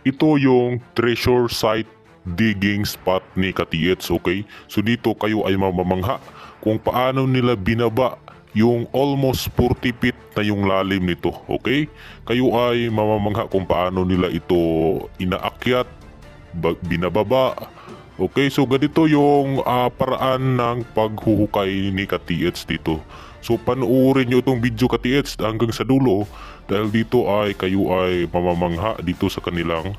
ito yung treasure site digging spot ni Katiets, okay? So dito kayo ay mamamangha kung paano nila binaba yung almost 40 feet na yung lalim nito, okay? Kayo ay mamamangha kung paano nila ito inaakyat, binababa. Okay, so ganito yung paraan ng paghuhukay ni Katiets dito. So panoorin nyo itong video Katiets hanggang sa dulo dahil dito ay kayo ay mamamangha dito sa kanilang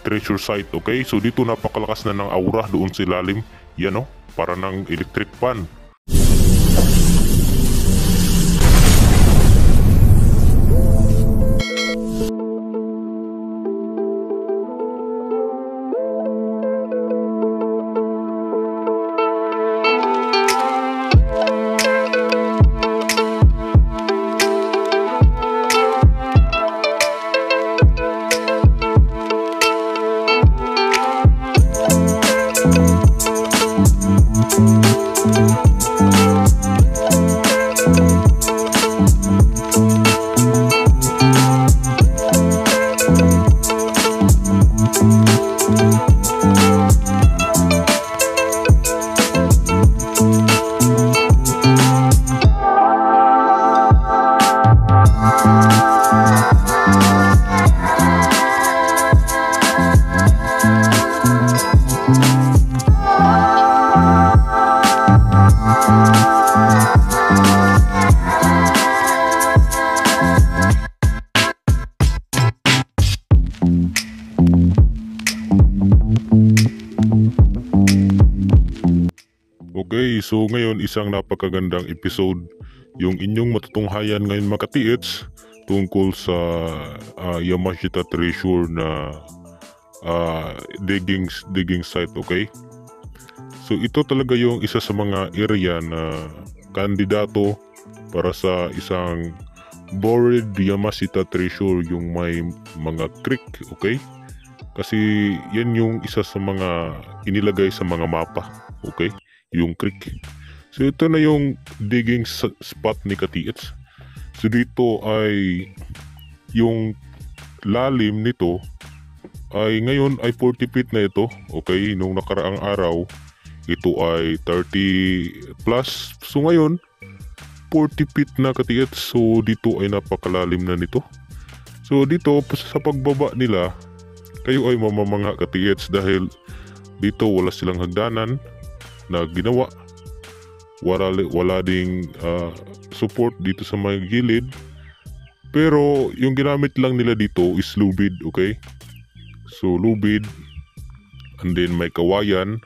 treasure site. Okay, so dito napakalakas na ng aura doon sa ilalim. Yan o, para ng electric fan. Okay, so ngayon isang napakagandang episode yung inyong matutunghayan ngayon mga Katiets tungkol sa Yamashita Treasure na digging site, okay? So ito talaga yung isa sa mga area na kandidato para sa isang buried Yamashita Treasure, yung may mga creek, okay? Kasi yan yung isa sa mga inilagay sa mga mapa, okay? Yung creek. So ito na yung digging spot ni Katiets. So dito ay yung lalim nito ay ngayon ay 40 feet na ito, okay? Nung nakaraang araw ito ay 30 plus. So ngayon 40 feet na Katiets. So dito ay napakalalim na nito. So dito sa pagbaba nila kayo ay mamamangha Katiets dahil dito wala silang hagdanan na ginawa, wala ding support dito sa mga gilid, pero yung ginamit lang nila dito is lubid, okay? So lubid and then may kawayan,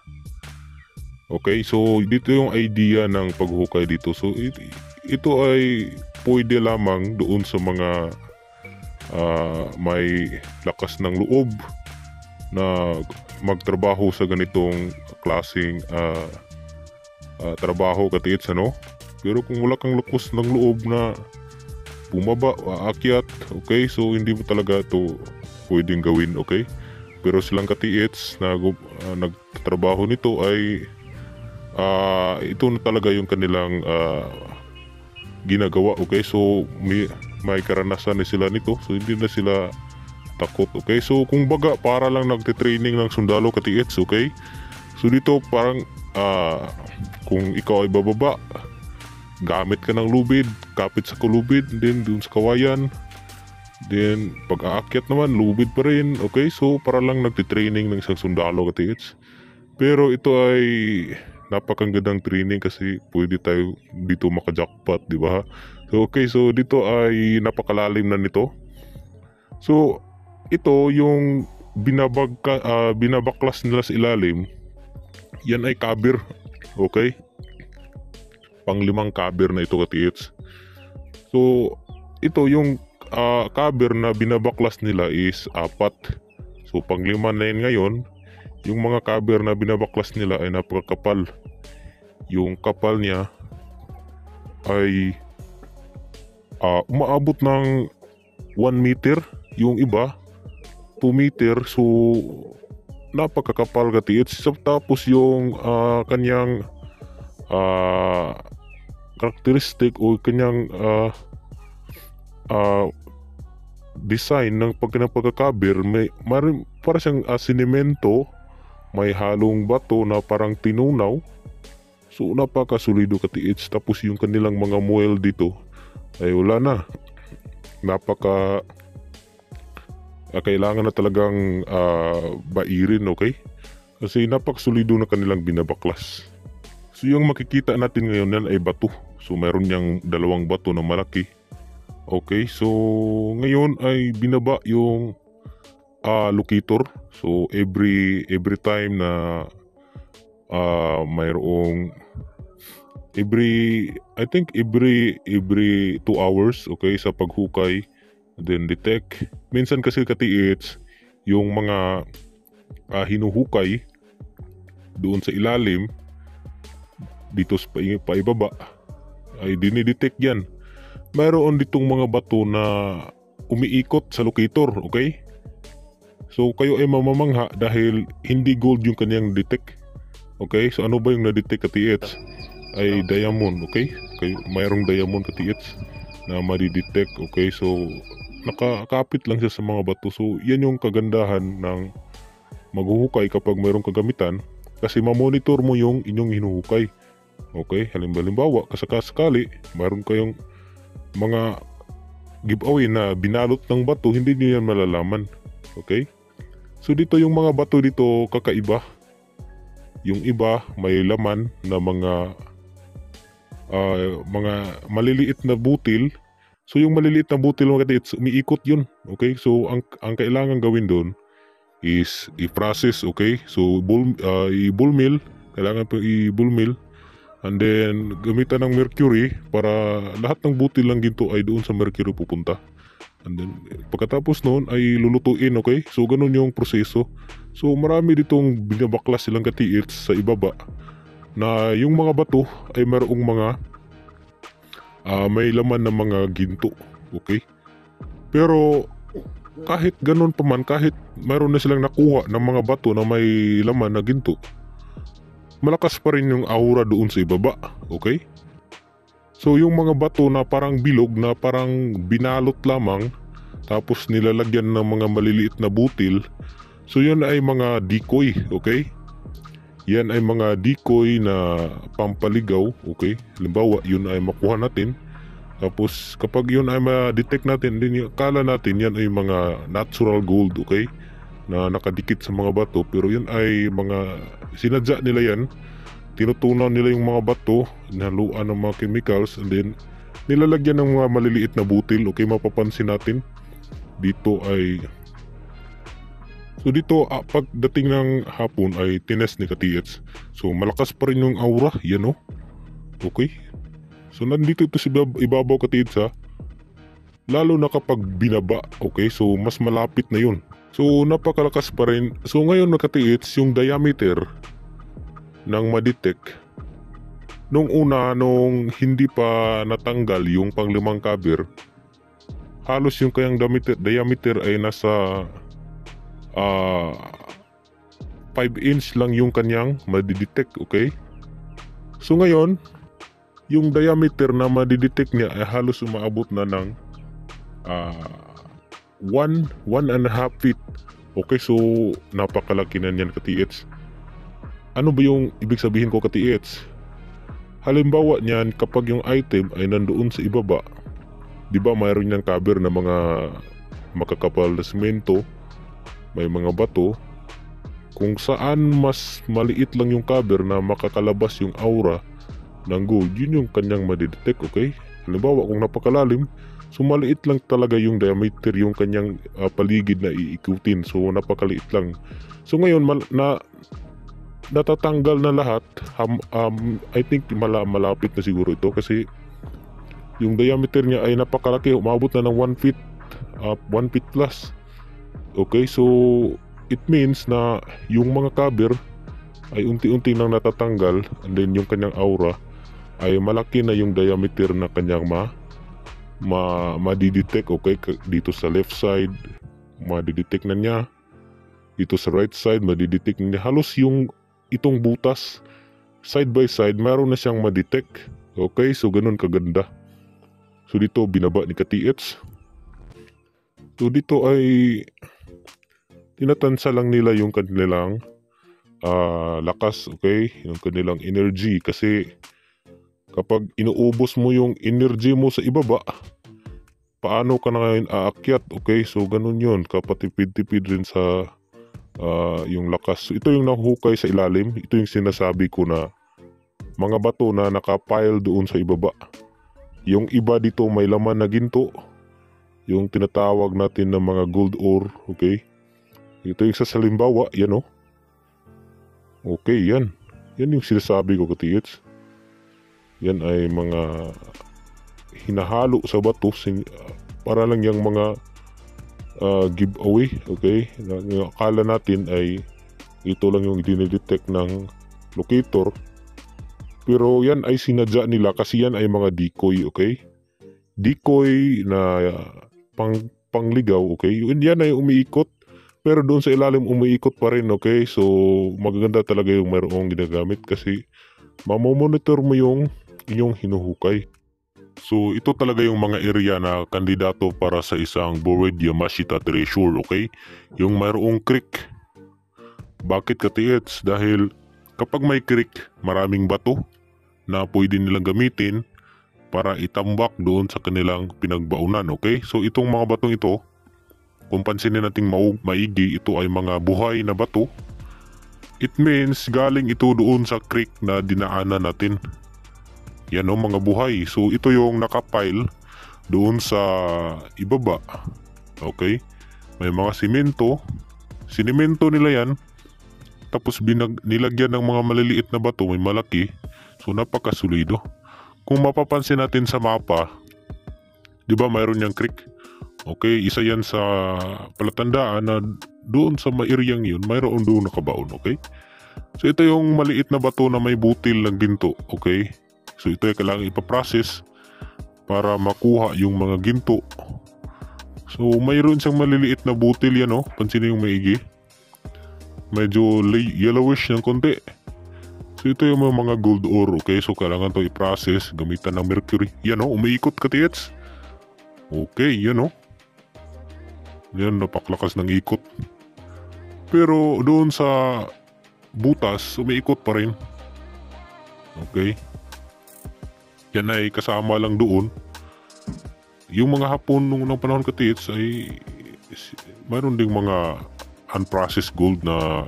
okay? So dito yung idea ng paghukay dito. So ito ay pwede lamang doon sa mga may lakas ng loob na magtrabaho sa ganitong klaseng trabaho Katiets, ano? Pero kung wala kang lakas ng loob na bumaba, aakyat, okay? So hindi mo talaga ito pwedeng gawin, okay? Pero silang Katiets na nagtatrabaho nito ay ito na talaga yung kanilang ginagawa, okay? So may karanasan na sila nito, so hindi na sila takot, okay? So kung baga para lang nagte-training ng sundalo Katiets, okay? So dito parang kung ikaw ay bababa, gamit ka ng lubid, kapit sa kulubid, then dun sa kawayan, then pag aakyat naman lubid pa rin, okay? So para lang nagte-training ng isang sundalo Katiets. Pero ito ay napakagandang training kasi pwede tayo dito maka-jackpot, di ba? So okay, so dito ay napakalalim na nito. So ito yung binabaklas nila sa ilalim, yan ay kabir, okay? Panglimang kabir na ito Katiets. So ito yung kabir na binabaklas nila is 4. So panglima na yun ngayon. Yung mga kabir na binabaklas nila ay napakakapal. Yung kapal niya ay umaabot ng 1 meter, yung iba 2 meter. So napakakapal Katiets. Tapos yung kanyang karakteristik o kanyang design ng pagkakabir, para siyang sinemento, may halong bato na parang tinunaw. So napakasulido katiits. Tapos yung kanilang mga muel dito ay wala na. Kailangan na talagang bairin, okay? Kasi napakasulido na kanilang binabaklas. So yung makikita natin ngayon yan ay bato. So meron niyang dalawang bato na malaki. Okay, so ngayon ay binaba yung locator. So every time na mayroong I think every 2 hours, okay, sa paghukay, then detect. Minsan kasi katiits yung mga hinuhukay doon sa ilalim dito sa paibaba ay dinidetect yan. Mayroon ditong mga bato na umiikot sa locator, okay? So kayo ay mamamangha dahil hindi gold yung kanyang detect. Okay? So ano ba yung na-detect katiits? Ay diamond, okay? Mayroong diamond katiits na madidetect, okay? So nakakapit lang siya sa mga bato. So yan yung kagandahan ng maghuhukay kapag mayroong kagamitan, kasi mamonitor mo yung inyong hinuhukay. Okay? Halimbawa, kasakasakali mayroon kayong mga giveaway na binalot ng bato, hindi niyo yan malalaman. Okay? So dito yung mga bato dito kakaiba. Yung iba may laman na mga maliliit na butil. So yung maliliit na butil mga katiits, umiikot yun. Okay? So ang kailangan gawin doon is i-process, okay? So i-bull mill, kailangan po i-bull mill. And then gamitan ng mercury para lahat ng butil lang ginto ay doon sa mercury pupunta. And then pagkatapos noon ay lulutuin, okay? So ganun yung proseso. So marami ditong binabaklas silang katiits sa ibaba na yung mga bato ay mayroong mga may laman ng mga ginto, okay? Pero kahit ganun pa man, kahit mayroon na silang nakuha ng mga bato na may laman na ginto, malakas pa rin yung aura doon sa ibaba, okay? So yung mga bato na parang bilog, na parang binalot lamang, tapos nilalagyan ng mga maliliit na butil, so yun ay mga decoy, okay? Yan ay mga decoy na pampaligaw, okay? Halimbawa, yun ay makuha natin. Tapos kapag yun ay ma-detect natin, din akala natin yan ay mga natural gold, okay? Na nakadikit sa mga bato, pero yun ay mga sinadya nila yan. Tinutunaw nila yung mga bato, nahaluan ng mga chemicals, and then nilalagyan ng mga maliliit na butil, okay? Mapapansin natin dito ay pagdating ng hapon ay tines ni katiits. So malakas pa rin yung aura, yan o. Okay? So nandito ito sa ibabaw katiits ha. Lalo na kapag binaba, okay? So mas malapit na yun. So napakalakas pa rin. So ngayon nakatiits yung diameter ng madetect. Nung una, hindi pa natanggal yung panglimang kabir, halos yung kayang diameter ay nasa 5 inch lang yung kanyang madidetect, okay? So ngayon, yung diameter na madidetect niya ay halos umaabot na ng 1.5 feet. Okay, so napakalaki na niyan katiits. Ano ba yung ibig sabihin ko katiits? Halimbawa niyan, kapag yung item ay nandoon sa ibaba, di ba mayroon niyang cover na mga makakapal na semento, may mga bato, kung saan mas maliit lang yung cover na makakalabas yung aura ng gold, yun yung kanyang madidetect, okay? Halimbawa kung napakalalim, so maliit lang talaga yung diameter, yung kanyang paligid na iikutin, so napakaliit lang. So ngayon natatanggal na lahat. I think malapit na siguro ito kasi yung diameter niya ay napakalaki, umabot na ng 1 feet, 1 feet plus. Okay, so it means na yung mga cover ay unti-unti nang natatanggal, and then yung kanyang aura ay malaki na yung diameter na kanyang madidetect, okay? Dito sa left side madidetect na niya, dito sa right side madidetect na niya. Halos yung itong butas side by side meron na siyang madetect, okay? So ganun kaganda. So dito binaba ni katiits. So dito ay tinatansa lang nila yung kanilang lakas, okay? Yung kanilang energy, kasi kapag inuubos mo yung energy mo sa ibaba, paano ka na ngayon aakyat, okay? So ganun yun, kapatipid-tipid rin sa yung lakas. So, ito yung nahuhukay sa ilalim. Ito yung sinasabi ko na mga bato na nakapile doon sa ibaba. Yung iba dito may laman na ginto, yung tinatawag natin na mga gold ore, okay? Ito yung sa salimbawa, yan o. Okay, yan. Yan yung sinasabi ko, katiits. Yan ay mga hinahalo sa bato para lang yung mga giveaway, okay? Akala natin ay ito lang yung dinidetect ng locator. Pero yan ay sinadya nila kasi yan ay mga decoy, okay? Decoy na pangligaw, okay? Yan ay umiikot, pero doon sa ilalim umiikot pa rin, okay? So magaganda talaga yung mayroong ginagamit kasi mamomonitor mo yung inyong hinuhukay. So ito talaga yung mga area na kandidato para sa isang buried Yamashita treasure, okay? Yung mayroong creek. Bakit, katiits? Dahil kapag may creek, maraming bato na pwede nilang gamitin para itambak doon sa kanilang pinagbaunan, okay? So itong mga batong ito, kung pansinin natin maigi, ito ay mga buhay na bato. It means galing ito doon sa creek na dinaanan natin. Yan o, mga buhay. So ito yung nakapile doon sa ibaba, okay? May mga simento. Sinimento nila yan, tapos nilagyan ng mga maliliit na bato, may malaki. So napakasulido. Kung mapapansin natin sa mapa, di ba mayroon yung creek? Okay, isa yan sa palatandaan na doon sa ma-areang yun, mayroon doon nakabaon, okay? So ito yung maliit na bato na may butil ng ginto, okay? So ito ay kailangan ipaprocess para makuha yung mga ginto. So mayroon siyang maliliit na butil yan, oh. Pansinin yung maigi. Medyo yellowish ng konti. So ito yung mga gold ore, okay? So kailangan to i-process gamitan ng mercury. Yan o, umiikot, katiits. Okay, yan o. Yan, napaklakas ng ikot. Pero doon sa butas, umiikot pa rin. Okay. Yan ay kasama lang doon. Yung mga Hapon nung panahon, katiits, ay mayroon ding mga unprocessed gold na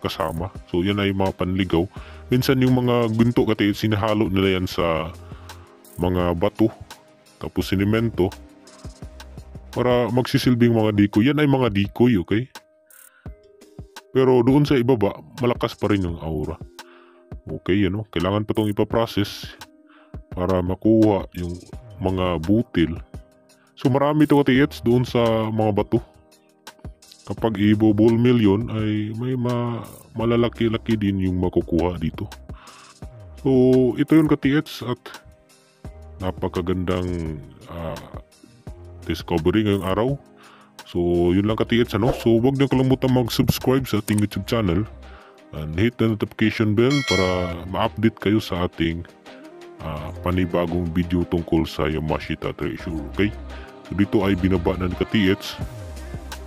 kasama. So yan ay mga panligaw. Minsan yung mga ginto, katiits, sinahalo nila yan sa mga bato, tapos sinimento para magsisilbing mga decoy. Yan ay mga decoy, okay? Pero doon sa ibaba, malakas pa rin yung aura. Okay, yan o. Kailangan pa itong ipaprocess para makuha yung mga butil. So marami ito, katiits, doon sa mga bato. Kapag i-ball mill yun, ay may malalaki-laki din yung makukuha dito. So ito yun, katiits, at napakagandang discovery ngayong araw. So yun lang, katiits, ano? So huwag niyo kalimutan mag-subscribe sa ating YouTube channel and hit the notification bell para ma-update kayo sa ating panibagong video tungkol sa Yamashita treasure, okay? So dito ay binaba na ni katiits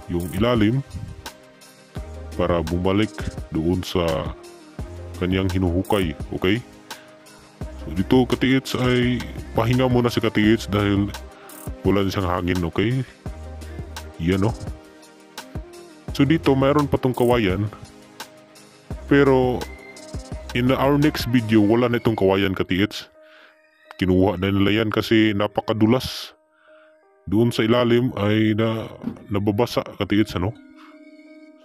yung ilalim para bumalik doon sa kanyang hinuhukay, okay? So dito, katiits, ay pahinga muna si katiits dahil wala na siyang hangin, okay? Yan o. So dito mayroon pa tong kawayan, pero in our next video wala na itong kawayan, katiits. Kinuha na nila yan kasi napakadulas. Doon sa ilalim ay nababasa, katiits, ano?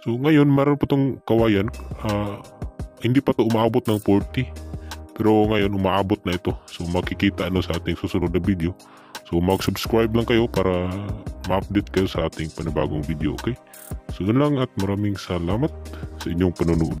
So ngayon mayroon pa tong kawayan. Hindi pa to umaabot ng 40, pero ngayon umaabot na ito. So makikita sa ating susunod na video. So mag-subscribe lang kayo para ma-update kayo sa ating panibagong video, okay? So yun lang, at maraming salamat sa inyong panonood.